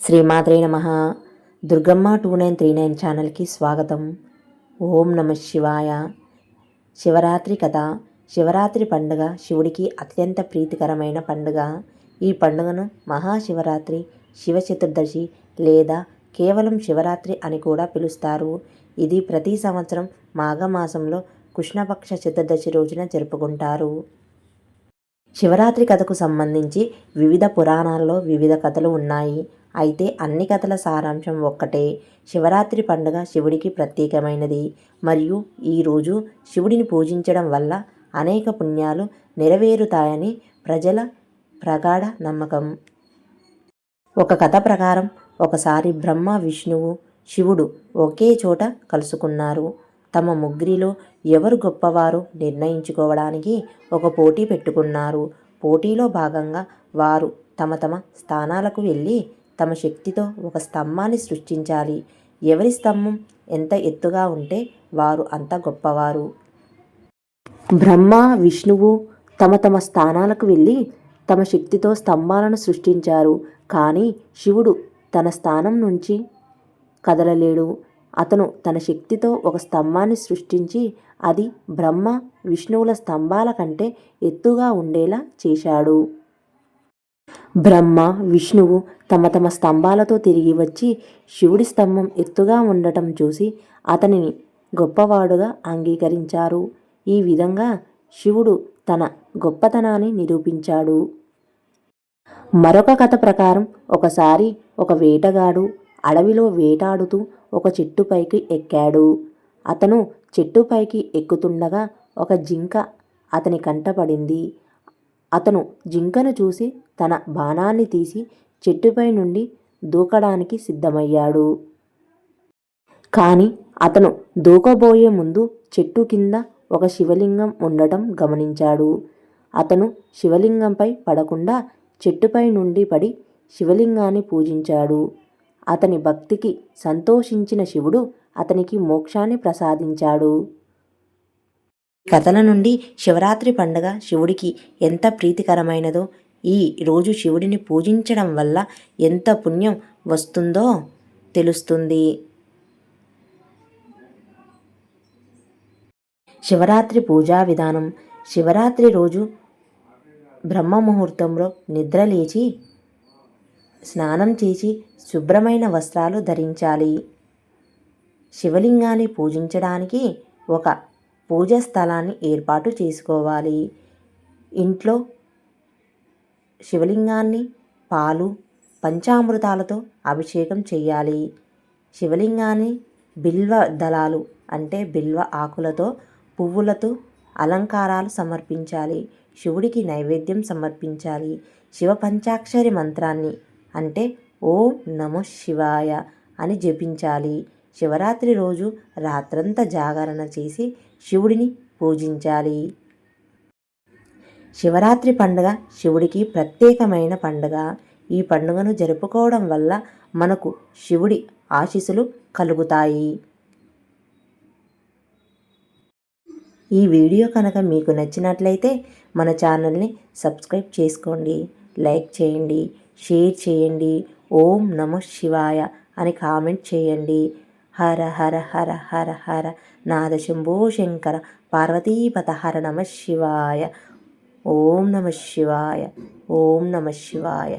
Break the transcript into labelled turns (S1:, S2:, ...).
S1: శ్రీమాత్రే నమః. దుర్గమ్మ 2939 ఛానల్కి స్వాగతం. ఓం నమ శివాయ. శివరాత్రి కథ. శివరాత్రి పండుగ శివుడికి అత్యంత ప్రీతికరమైన పండుగ. ఈ పండుగను మహాశివరాత్రి, శివ చతుర్దశి లేదా కేవలం శివరాత్రి అని కూడా పిలుస్తారు. ఇది ప్రతి సంవత్సరం మాఘమాసంలో కృష్ణపక్ష చతుర్దశి రోజున జరుపుకుంటారు. శివరాత్రి కథకు సంబంధించి వివిధ పురాణాల్లో వివిధ కథలు ఉన్నాయి. అయితే అన్ని కథల సారాంశం ఒక్కటే. శివరాత్రి పండుగ శివుడికి ప్రత్యేకమైనది మరియు ఈరోజు శివుడిని పూజించడం వల్ల అనేక పుణ్యాలు నెరవేరుతాయని ప్రజల ప్రగాఢ నమ్మకం. ఒక కథ ప్రకారం ఒకసారి బ్రహ్మ, విష్ణువు, శివుడు ఒకే చోట కలుసుకున్నారు. తమ ముగ్గురిలో ఎవరు గొప్పవారు నిర్ణయించుకోవడానికి ఒక పోటీ పెట్టుకున్నారు. పోటీలో భాగంగా వారు తమ తమ స్థానాలకు వెళ్ళి తమ శక్తితో ఒక స్తంభాన్ని సృష్టించాలి. ఎవరి స్తంభం ఎంత ఎత్తుగా ఉంటే వారు అంత గొప్పవారు. బ్రహ్మ, విష్ణువు తమ తమ స్థానాలకు వెళ్ళి తమ శక్తితో స్తంభాలను సృష్టించారు. కానీ శివుడు తన స్థానం నుంచి కదలలేడు. అతను తన శక్తితో ఒక స్తంభాన్ని సృష్టించి అది బ్రహ్మ, విష్ణువుల స్తంభాల కంటే ఎత్తుగా ఉండేలా చేశాడు. బ్రహ్మ, విష్ణువు తమ తమ స్తంభాలతో తిరిగి వచ్చి శివుడి స్తంభం ఎత్తుగా ఉండటం చూసి అతనిని గొప్పవాడుగా అంగీకరించారు. ఈ విధంగా శివుడు తన గొప్పతనాన్ని నిరూపించాడు. మరొక కథ ప్రకారం ఒకసారి ఒక వేటగాడు అడవిలో వేటాడుతూ ఒక చెట్టుపైకి ఎక్కాడు. అతను చెట్టుపైకి ఎక్కుతుండగా ఒక జింక అతని కంటపడింది. అతను జింకను చూసి తన బాణాన్ని తీసి చెట్టుపై నుండి దూకడానికి సిద్ధమయ్యాడు. కానీ అతను దూకబోయే ముందు చెట్టు కింద ఒక శివలింగం ఉండటం గమనించాడు. అతను శివలింగంపై పడకుండా చెట్టుపై నుండి పడి శివలింగాన్ని పూజించాడు. అతని భక్తికి సంతోషించిన శివుడు అతనికి మోక్షాన్ని ప్రసాదించాడు. కథల నుండి శివరాత్రి పండుగ శివుడికి ఎంత ప్రీతికరమైనదో, ఈ రోజు శివుడిని పూజించడం వల్ల ఎంత పుణ్యం వస్తుందో తెలుస్తుంది. శివరాత్రి పూజా విధానం. శివరాత్రి రోజు బ్రహ్మ ముహూర్తంలో నిద్రలేచి స్నానం చేసి శుభ్రమైన వస్త్రాలు ధరించాలి. శివలింగాన్ని పూజించడానికి ఒక పూజా స్థలాన్ని ఏర్పాటు చేసుకోవాలి. ఇంట్లో శివలింగాన్ని పాలు, పంచామృతాలతో అభిషేకం చేయాలి. శివలింగాన్ని బిల్వ దళాలు అంటే బిల్వ ఆకులతో, పువ్వులతో అలంకారాలు సమర్పించాలి. శివుడికి నైవేద్యం సమర్పించాలి. శివ పంచాక్షరి మంత్రాన్ని అంటే ఓం నమః శివాయ అని జపించాలి. శివరాత్రి రోజు రాత్రంతా జాగరణ చేసి శివుడిని పూజించాలి. శివరాత్రి పండుగ శివుడికి ప్రత్యేకమైన పండుగ. ఈ పండుగను జరుపుకోవడం వల్ల మనకు శివుడి ఆశీస్సులు కలుగుతాయి. ఈ వీడియో కనుక మీకు నచ్చినట్లయితే మన ఛానల్ని సబ్స్క్రైబ్ చేసుకోండి, లైక్ చేయండి, షేర్ చేయండి. ఓం నమః శివాయ అని కామెంట్ చేయండి. హర హర హర హర హర నాద శంభో శంకర పార్వతీపత హర నమః శివాయ. ఓం నమః శివాయ. ఓం నమః శివాయ.